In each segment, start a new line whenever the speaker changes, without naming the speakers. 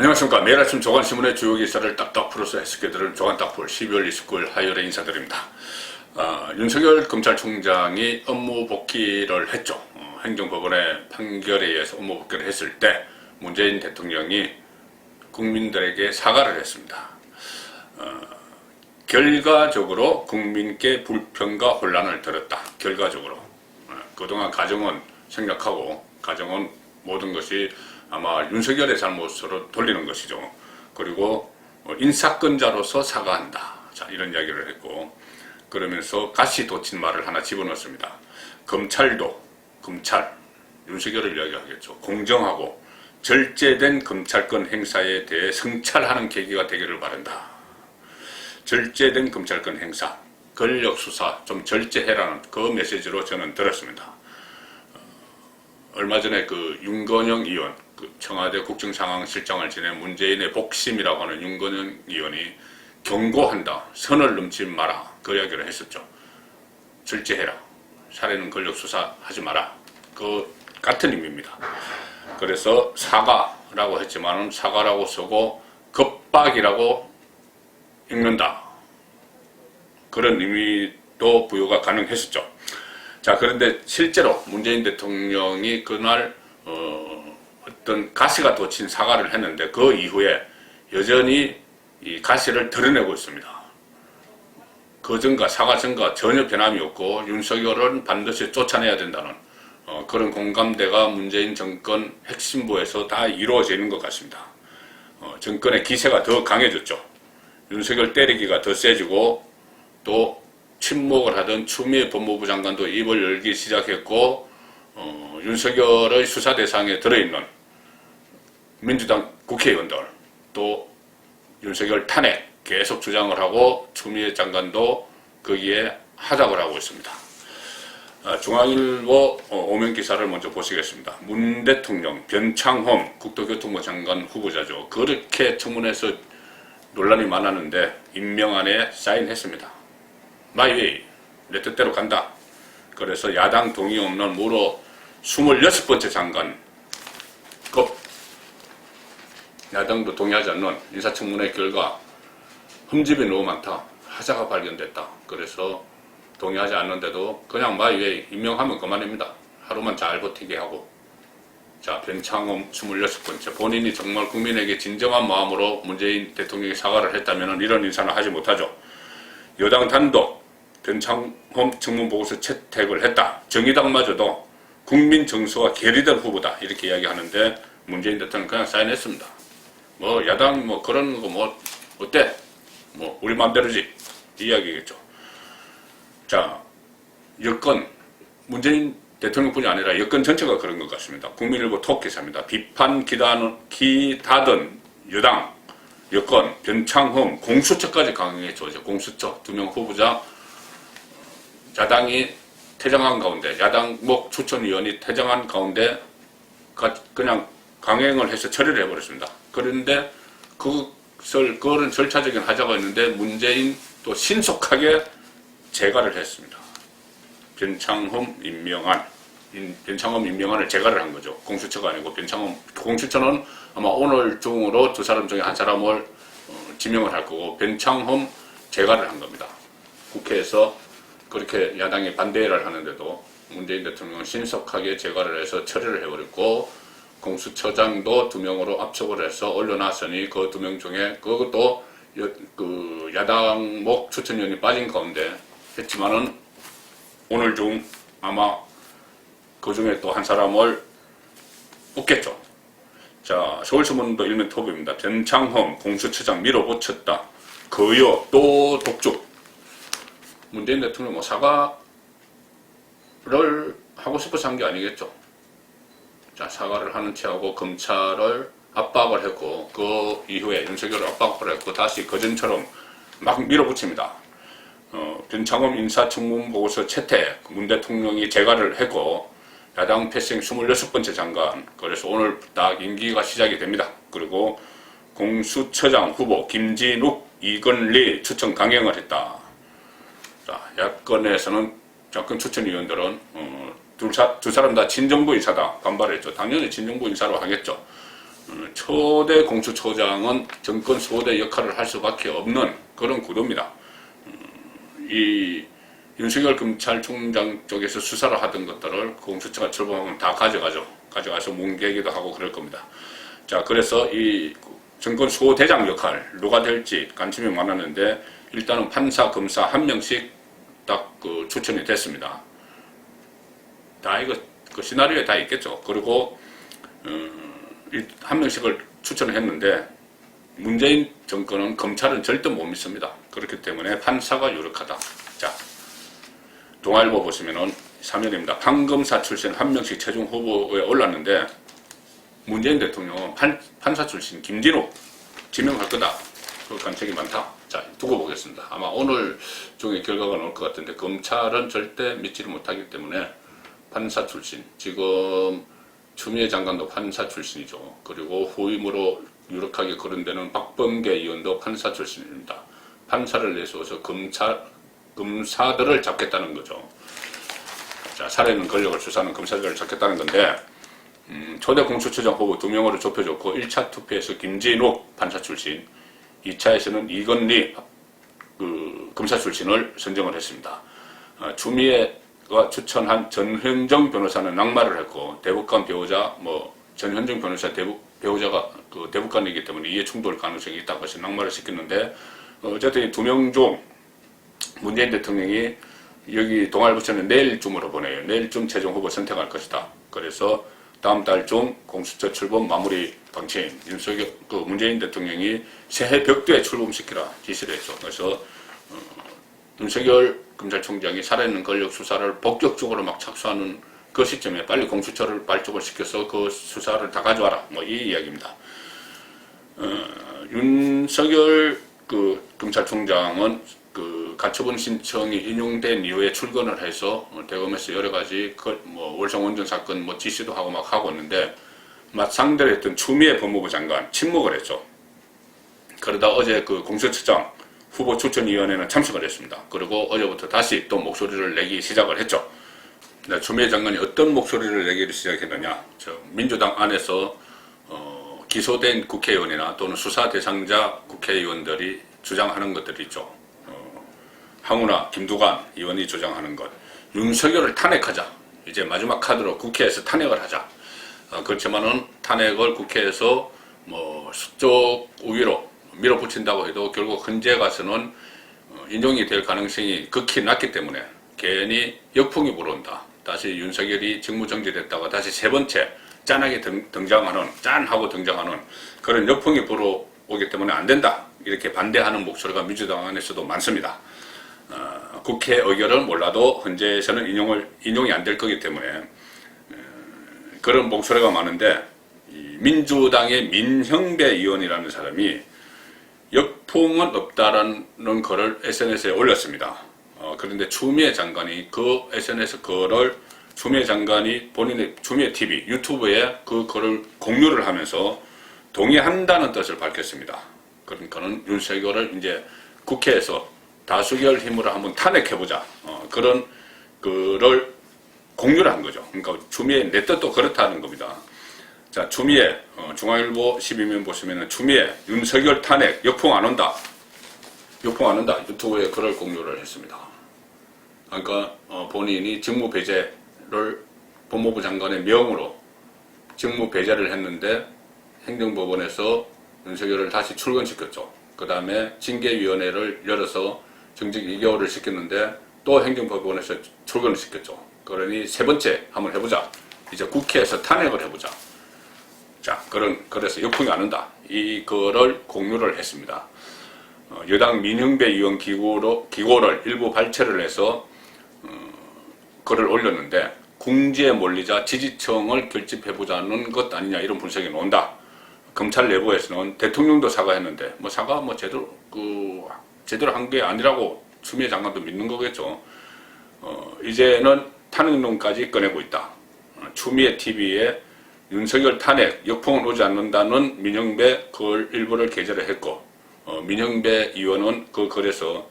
안녕하십니까. 매일 아침 조간신문의 주요 기사를 딱딱 풀어서 해석해드리는 조간딱풀 12월 29일 화요일에 인사드립니다. 윤석열 검찰총장이 업무 복귀를 했죠. 행정법원의 판결에 의해서 업무 복귀를 했을 때 문재인 대통령이 국민들에게 사과를 했습니다. 결과적으로 국민께 불평과 혼란을 들었다. 결과적으로. 그동안 가정은 생략하고 가정은 모든 것이 아마 윤석열의 잘못으로 돌리는 것이죠. 그리고 인사권자로서 사과한다. 자, 이런 이야기를 했고, 그러면서 가시돋친 말을 하나 집어넣습니다. 검찰도, 윤석열을 이야기하겠죠. 공정하고 절제된 검찰권 행사에 대해 성찰하는 계기가 되기를 바란다. 절제된 검찰권 행사, 권력 수사 좀 절제해라는 그 메시지로 저는 들었습니다. 얼마 전에 그 윤건영 의원, 청와대 국정상황실장을 지낸 문재인의 복심이라고 하는 윤건영 의원이 경고한다. 선을 넘지 마라. 그 이야기를 했었죠. 절제해라. 살해는 권력 수사하지 마라. 그 같은 의미입니다. 그래서 사과라고 했지만은 사과라고 쓰고 겁박이라고 읽는다. 그런 의미도 부여가 가능했었죠. 자, 그런데 실제로 문재인 대통령이 그날 어떤 가시가 돋친 사과를 했는데 그 이후에 여전히 이 가시를 드러내고 있습니다. 그 전과 사과 전과 전혀 변함이 없고 윤석열은 반드시 쫓아내야 된다는 그런 공감대가 문재인 정권 핵심부에서 다 이루어지는 것 같습니다. 정권의 기세가 더 강해졌죠. 윤석열 때리기가 더 세지고 또 침묵을 하던 추미애 법무부 장관도 입을 열기 시작했고 윤석열의 수사 대상에 들어있는 민주당 국회의원들 또 윤석열 탄핵 계속 주장을 하고 추미애 장관도 거기에 하답을 하고 있습니다. 중앙일보 오면 기사를 먼저 보시겠습니다. 문 대통령 변창흠 국토교통부 장관 후보자죠. 그렇게 청문회에서 논란이 많았는데 임명안에 사인했습니다. 마이웨이 내 뜻대로 간다. 그래서 야당 동의 없는 무려 26번째 장관 급 야당도 동의하지 않는 인사청문회 결과 흠집이 너무 많다. 하자가 발견됐다. 그래서 동의하지 않는데도 그냥 마이웨이 임명하면 그만입니다. 하루만 잘 버티게 하고. 자, 변창흠 26번째. 본인이 정말 국민에게 진정한 마음으로 문재인 대통령이 사과를 했다면 이런 인사는 하지 못하죠. 여당 단독 변창흠 청문보고서 채택을 했다. 정의당마저도 국민 정서와 괴리된 후보다 이렇게 이야기하는데 문재인 대통령 그냥 사인했습니다. 뭐 야당 뭐 그런 거 뭐 어때? 뭐 우리 마음대로지 이 이야기겠죠. 자, 여권 문재인 대통령뿐이 아니라 여권 전체가 그런 것 같습니다. 국민일보 톡기사입니다. 비판 기다던 여당 여권 변창흠 공수처까지 강행했죠. 이제 공수처 2명 후보자 야당이 퇴장한 가운데 야당목 추천위원이 퇴장한 가운데 그냥 강행을 해서 처리를 해버렸습니다. 그런데 그거는 절차적인 하자가 있는데 문재인 또 신속하게 제거를 했습니다. 변창흠 임명안을 제거를 한 거죠. 공수처가 아니고 공수처는 아마 오늘 중으로 두 사람 중에 한 사람을 지명을 할 거고 변창흠 제거를 한 겁니다. 국회에서 그렇게 야당이 반대를 하는데도 문재인 대통령은 신속하게 제거를 해서 처리를 해버렸고 공수처장도 2명으로 압축을 해서 올려놨으니 그 2명 중에 그것도 그 야당목 추천위원이 빠진 가운데 했지만은 오늘 중 아마 그 중에 또 한 사람을 뽑겠죠. 자, 서울신문도 일면 톱입니다. 변창흠 공수처장 밀어붙였다. 거여 또 독주. 문재인 대통령 뭐 사과를 하고 싶어서 한 게 아니겠죠. 자, 사과를 하는 체하고 검찰을 압박을 했고 그 이후에 윤석열을 압박을 했고 다시 그전처럼 막 밀어붙입니다. 변창흠 인사청문보고서 채택 문 대통령이 제거를 했고 야당 패싱 26번째 장관 그래서 오늘 딱 임기가 시작이 됩니다. 그리고 공수처장 후보 김진욱 이건리 추천 강행을 했다. 자, 야권에서는 야권 추천위원들은 두 사람 다 친정부 인사다 반발했죠. 당연히 친정부 인사로 하겠죠. 초대 공수처장은 정권 소대 역할을 할 수밖에 없는 그런 구도입니다. 이 윤석열 검찰총장 쪽에서 수사를 하던 것들을 공수처가 출범하면 다 가져가서 뭉개기도 하고 그럴 겁니다. 자, 그래서 이 정권 소대장 역할 누가 될지 관심이 많았는데 일단은 판사, 검사 한 명씩 딱 그 추천이 됐습니다. 다 이거 그 시나리오에 다 있겠죠. 그리고 한 명씩을 추천을 했는데 문재인 정권은 검찰은 절대 못 믿습니다. 그렇기 때문에 판사가 유력하다. 자, 동아일보 보시면은 3면입니다. 판검사 출신 한 명씩 최종 후보에 올랐는데 문재인 대통령은 판사 출신 김진욱 지명할 거다. 그 관측이 많다. 자, 두고 보겠습니다. 아마 오늘 중에 결과가 나올 것 같은데 검찰은 절대 믿지를 못하기 때문에 판사 출신, 지금 추미애 장관도 판사 출신이죠. 그리고 후임으로 유력하게 거론되는 박범계 의원도 판사 출신입니다. 판사를 내세워서 검사들을 잡겠다는 거죠. 자, 살해는 권력을 수사하는 검사들을 잡겠다는 건데 초대 공수처장 후보 2명으로 좁혀졌고 1차 투표에서 김진욱 판사 출신, 2차에서는 이건리 검사 출신을 선정을 했습니다. 추미애가 추천한 전현정 변호사는 낙마를 했고 대법관 배우자 전현정 변호사 배우자가 그 대법관이기 때문에 이해 충돌 가능성이 있다고 해서 낙마를 시켰는데 어쨌든 이 2명 중 문재인 대통령이 여기 동아일보처는 내일쯤으로 보내요. 내일쯤 최종 후보 선택할 것이다. 그래서 다음 달 중 공수처 출범 마무리 방침 문재인 대통령이 새해 벽두에 출범시키라 지시를 했죠. 그래서 윤석열 검찰총장이 살아있는 권력 수사를 본격적으로 막 착수하는 그 시점에 빨리 공수처를 발족을 시켜서 그 수사를 다 가져와라. 이 이야기입니다. 윤석열 검찰총장은 가처분 신청이 인용된 이후에 출근을 해서 대검에서 여러 가지 월성원전 사건 지시도 하고 막 하고 있는데 상대를 했던 추미애 법무부 장관 침묵을 했죠. 그러다 어제 공수처장 후보 추천위원회는 참석을 했습니다. 그리고 어제부터 다시 또 목소리를 내기 시작을 했죠. 추미애 장관이 어떤 목소리를 내기를 시작했느냐. 민주당 안에서 기소된 국회의원이나 또는 수사 대상자 국회의원들이 주장하는 것들이 있죠. 황운하, 김두관 의원이 주장하는 것. 윤석열을 탄핵하자. 이제 마지막 카드로 국회에서 탄핵을 하자. 그렇지만은 탄핵을 국회에서 수적 우위로 밀어붙인다고 해도 결국 헌재 가서는 인용이 될 가능성이 극히 낮기 때문에 괜히 역풍이 불어온다. 다시 윤석열이 직무정지됐다가 다시 세 번째 짠하게 짠하고 등장하는 그런 역풍이 불어오기 때문에 안 된다. 이렇게 반대하는 목소리가 민주당 안에서도 많습니다. 국회 의결은 몰라도 헌재에서는 인용이 안 될 거기 때문에 그런 목소리가 많은데 민주당의 민형배 의원이라는 사람이 역풍은 없다라는 글을 SNS에 올렸습니다. 그런데 추미애 장관이 그 SNS 글을 추미애 장관이 본인의 추미애 TV 유튜브에 그 글을 공유를 하면서 동의한다는 뜻을 밝혔습니다. 그러니까는 윤석열을 이제 국회에서 다수결 힘으로 한번 탄핵해보자. 그런 글을 공유를 한 거죠. 그러니까 추미애 내 뜻도 그렇다는 겁니다. 자, 추미애 중앙일보 12면 보시면은 추미애 윤석열 탄핵 역풍 안 온다. 역풍 안 온다. 유튜브에 글을 공유를 했습니다. 그러니까 본인이 직무 배제를 법무부 장관의 명으로 직무 배제를 했는데 행정법원에서 윤석열을 다시 출근시켰죠. 그 다음에 징계위원회를 열어서 정직 2개월을 시켰는데 또 행정법원에서 출근을 시켰죠. 그러니 세 번째 한번 해보자. 이제 국회에서 탄핵을 해보자. 자, 그래서 역풍이 안 온다. 이거를 공유를 했습니다. 여당 민형배 의원 기고를 일부 발췌를 해서 글을 올렸는데 궁지에 몰리자 지지층을 결집해보자는 것 아니냐 이런 분석이 나온다. 검찰 내부에서는 대통령도 사과했는데 사과 제대로 한 게 아니라고 추미애 장관도 믿는 거겠죠. 이제는 탄핵론까지 꺼내고 있다. 추미애 TV에 윤석열 탄핵 역풍은 오지 않는다는 민형배 글 일부를 게재를 했고 민형배 의원은 그 글에서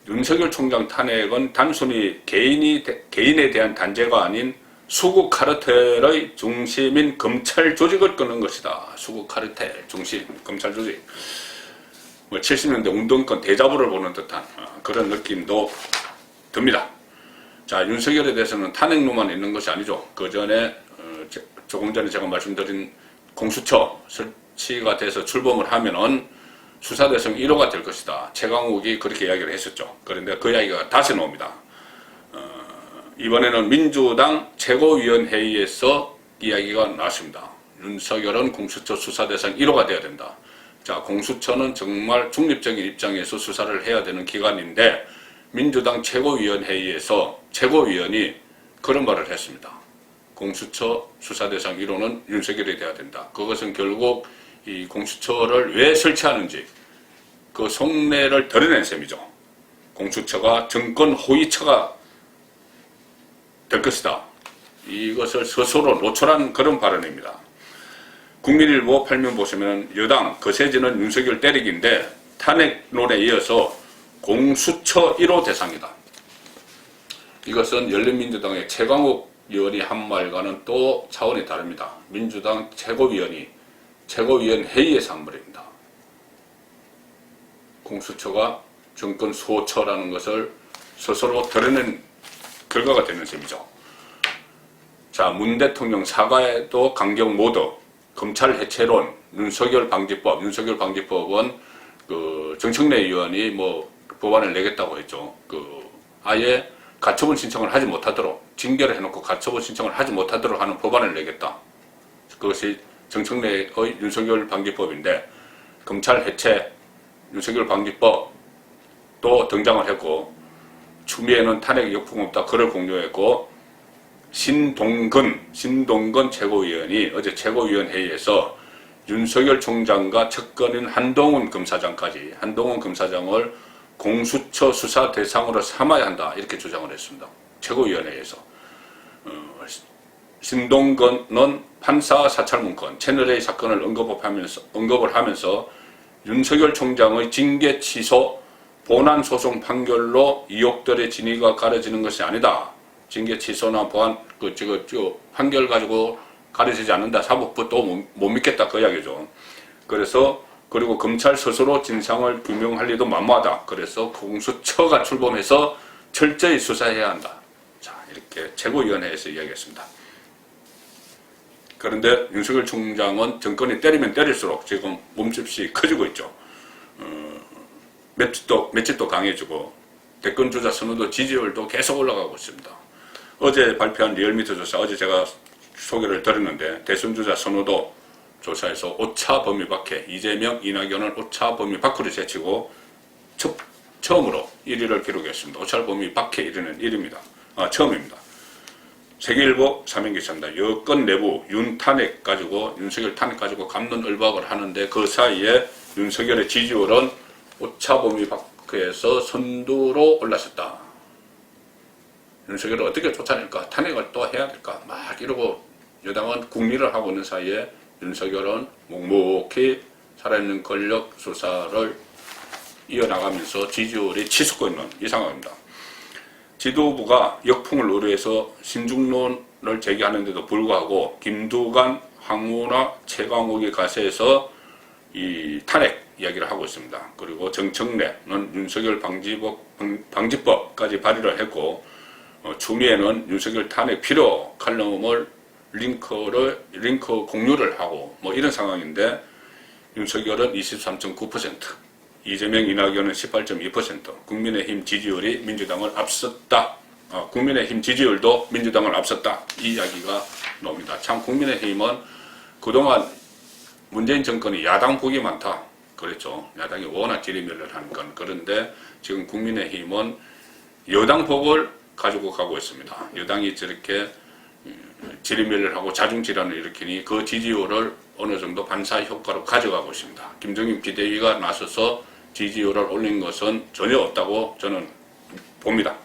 윤석열 총장 탄핵은 단순히 개인에 대한 단죄가 아닌 수구 카르텔의 중심인 검찰 조직을 끊는 것이다. 수구 카르텔 중심 검찰 조직. 뭐 70년대 운동권 대자보를 보는 듯한 그런 느낌도 듭니다. 자, 윤석열에 대해서는 탄핵로만 있는 것이 아니죠. 그 전에 조금 전에 제가 말씀드린 공수처 설치가 돼서 출범을 하면은 수사대상 1호가 될 것이다. 최강욱이 그렇게 이야기를 했었죠. 그런데 그 이야기가 다시 나옵니다. 이번에는 민주당 최고위원회의에서 이야기가 나왔습니다. 윤석열은 공수처 수사대상 1호가 되어야 된다. 자, 공수처는 정말 중립적인 입장에서 수사를 해야 되는 기관인데 민주당 최고위원회의에서 최고위원이 그런 말을 했습니다. 공수처 수사대상 1호는 윤석열이 돼야 된다. 그것은 결국 이 공수처를 왜 설치하는지 그 속내를 드러낸 셈이죠. 공수처가 정권 호위처가 될 것이다. 이것을 스스로 노출한 그런 발언입니다. 국민일보 8면 보시면 여당 거세지는 윤석열 때리기인데 탄핵론에 이어서 공수처 1호 대상이다. 이것은 열린민주당의 최강욱 의원이 한 말과는 또 차원이 다릅니다. 민주당 최고위원 회의에서 한 말입니다. 공수처가 정권 수호처라는 것을 스스로 드러낸 결과가 되는 셈이죠. 자, 문 대통령 사과에도 강경 모드, 검찰 해체론, 윤석열 방지법은 그 정청래 의원이 뭐 법안을 내겠다고 했죠. 아예 가처분 신청을 하지 못하도록 징계를 해놓고 가처분 신청을 하지 못하도록 하는 법안을 내겠다. 그것이 정청래의 윤석열 방지법인데 검찰 해체, 윤석열 방지법 또 등장을 했고 추미애는 탄핵 역풍 없다. 그를 공유했고 신동근 최고위원이 어제 최고위원회의에서 윤석열 총장과 측근인 한동훈 검사장을 공수처 수사 대상으로 삼아야 한다. 이렇게 주장을 했습니다. 최고위원회에서. 신동근은 판사 사찰 문건, 채널A 사건을 언급을 하면서 윤석열 총장의 징계 취소, 본안 소송 판결로 의혹들의 진위가 가려지는 것이 아니다. 징계 취소나 판결 가지고 가려지지 않는다. 사법부도 못 믿겠다. 그 이야기죠. 그리고 검찰 스스로 진상을 규명할 리도 만무하다. 그래서 공수처가 출범해서 철저히 수사해야 한다. 자, 이렇게 최고위원회에서 이야기했습니다. 그런데 윤석열 총장은 정권이 때리면 때릴수록 지금 몸집이 커지고 있죠. 맷집도 강해지고 대권 주자 선호도 지지율도 계속 올라가고 있습니다. 어제 발표한 리얼미터 조사, 어제 제가 소개를 드렸는데 대선 주자 선호도 조사에서 오차 범위 밖에 이재명, 이낙연을 오차 범위 밖으로 제치고 처음으로 1위를 기록했습니다. 오차 범위 밖에 이르는 1위입니다. 처음입니다. 세계일보 사면기사입니다. 여권 내부 윤석열 탄핵 가지고 갑론을박을 하는데 그 사이에 윤석열의 지지율은 오차 범위 밖에서 선두로 올랐었다. 윤석열을 어떻게 쫓아낼까? 탄핵을 또 해야 될까? 막 이러고 여당은 국리를 하고 있는 사이에 윤석열은 묵묵히 살아있는 권력 수사를 이어나가면서 지지율이 치솟고 있는 이 상황입니다. 지도부가 역풍을 우려해서 신중론을 제기하는데도 불구하고 김두관, 황운하, 최강욱이 가세해서 이 탄핵 이야기를 하고 있습니다. 그리고 정청래는 윤석열 방지법까지 발의를 했고 추미애는 윤석열 탄핵 필요 칼럼을 링크 공유를 하고 뭐 이런 상황인데 윤석열은 23.9%, 이재명, 이낙연은 18.2%, 국민의힘 지지율이 민주당을 앞섰다. 국민의힘 지지율도 민주당을 앞섰다. 이 이야기가 나옵니다. 참 국민의힘은 그동안 문재인 정권이 야당 복이 많다. 그랬죠. 야당이 워낙 지리멸렬하니까. 그런데 지금 국민의힘은 여당 복을 가지고 가고 있습니다. 여당이 저렇게 지리멸렬하고 자중질환을 일으키니 그 지지율을 어느 정도 반사 효과로 가져가고 있습니다. 김정인 비대위가 나서서 지지율을 올린 것은 전혀 없다고 저는 봅니다.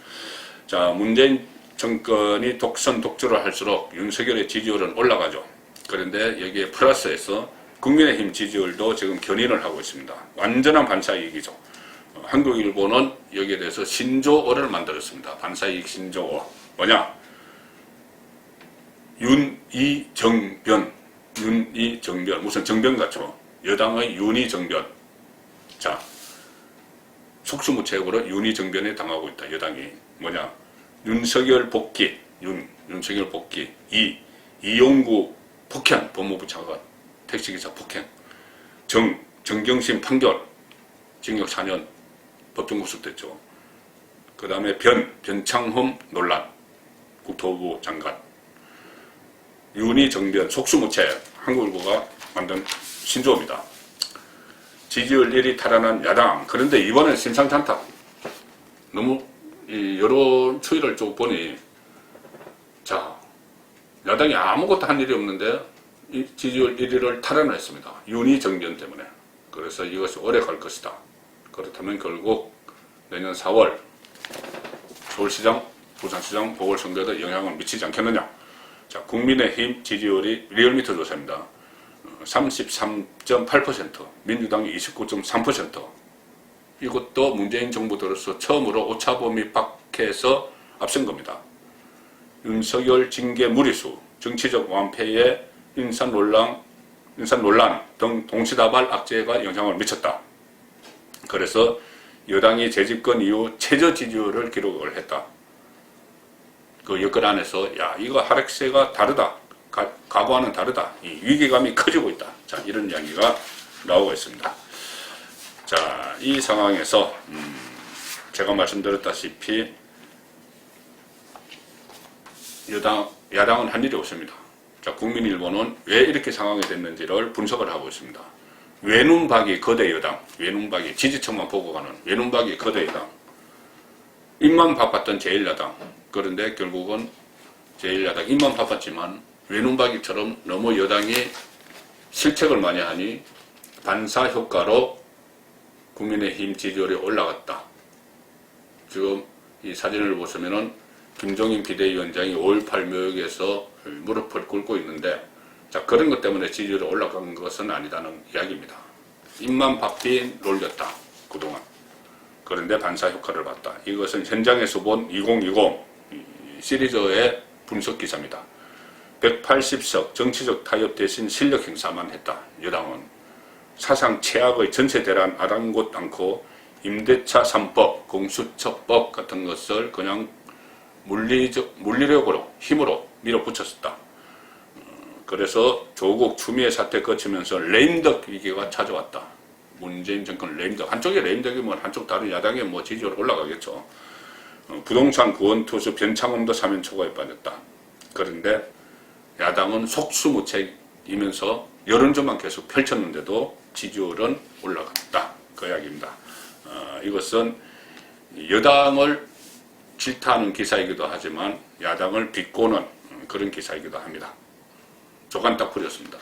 자, 문재인 정권이 독선 독주를 할수록 윤석열의 지지율은 올라가죠. 그런데 여기에 플러스해서 국민의힘 지지율도 지금 견인을 하고 있습니다. 완전한 반사이익이죠. 한국일보는 여기에 대해서 신조어를 만들었습니다. 반사이익 신조어. 뭐냐? 윤이정변, 윤이정변, 무슨 정변 같죠? 여당의 윤이정변. 자, 속수무책으로 윤이정변에 당하고 있다. 여당이 뭐냐? 윤석열 복귀, 윤석열 복귀, 이용구 폭행, 법무부 장관, 택시기사 폭행, 정경심 판결, 징역 4년 법정 구속됐죠. 그 다음에 변창흠 논란, 국토부 장관, 윤이정변, 속수무책, 한국일보가 만든 신조어입니다. 지지율 1위 탈환한 야당. 그런데 이번엔 심상치 않다. 너무 이 여론 추이를 쭉 보니, 자, 야당이 아무것도 한 일이 없는데 이 지지율 1위를 탈환했습니다. 윤이정변 때문에. 그래서 이것이 오래 갈 것이다. 그렇다면 결국 내년 4월 서울시장, 부산시장 보궐선거에도 영향을 미치지 않겠느냐. 자, 국민의힘 지지율이 리얼미터 조사입니다. 33.8%, 민주당이 29.3%. 이것도 문재인 정부 들어서 처음으로 오차범위 밖에서 앞선 겁니다. 윤석열 징계 무리수, 정치적 완패에 인사 논란 등 동시다발 악재가 영향을 미쳤다. 그래서 여당이 재집권 이후 최저 지지율을 기록을 했다. 그 여건 안에서 야, 이거 하락세가 다르다. 과거와는 다르다. 이 위기감이 커지고 있다. 자, 이런 이야기가 나오고 있습니다. 자, 이 상황에서 제가 말씀드렸다시피 야당은 한 일이 없습니다. 자, 국민일보는 왜 이렇게 상황이 됐는지를 분석을 하고 있습니다. 외눈박이 거대 여당, 외눈박이 지지층만 보고 가는 외눈박이 거대 여당, 입만 바빴던 제1야당. 그런데 결국은 제1야당 입만 바빴지만 외눈박이처럼 너무 여당이 실책을 많이 하니 반사 효과로 국민의힘 지지율이 올라갔다. 지금 이 사진을 보시면은 김종인 비대위원장이 5.18 묘역에서 무릎을 꿇고 있는데, 자, 그런 것 때문에 지지율이 올라간 것은 아니다는 이야기입니다. 입만 바삐 놀렸다, 그동안. 그런데 반사 효과를 봤다. 이것은 현장에서 본 2020 시리즈의 분석 기사입니다. 180석 정치적 타협 대신 실력 행사만 했다. 여당은 사상 최악의 전체 대란 아랑곳 않고 임대차 3법, 공수처법 같은 것을 그냥 물리력으로 힘으로 밀어붙였었다. 그래서 조국 추미애 사태 거치면서 레임덕 위기가 찾아왔다. 문재인 정권 레임덕. 한쪽에 레임덕이면 한쪽 다른 야당의 뭐 지지율 올라가겠죠. 부동산 구원투수 변창흠도 사면 초과에 빠졌다. 그런데 야당은 속수무책이면서 여론전만 계속 펼쳤는데도 지지율은 올라갔다. 그 이야기입니다. 이것은 여당을 질타하는 기사이기도 하지만 야당을 비꼬는 그런 기사이기도 합니다. 조간 딱 풀렸습니다.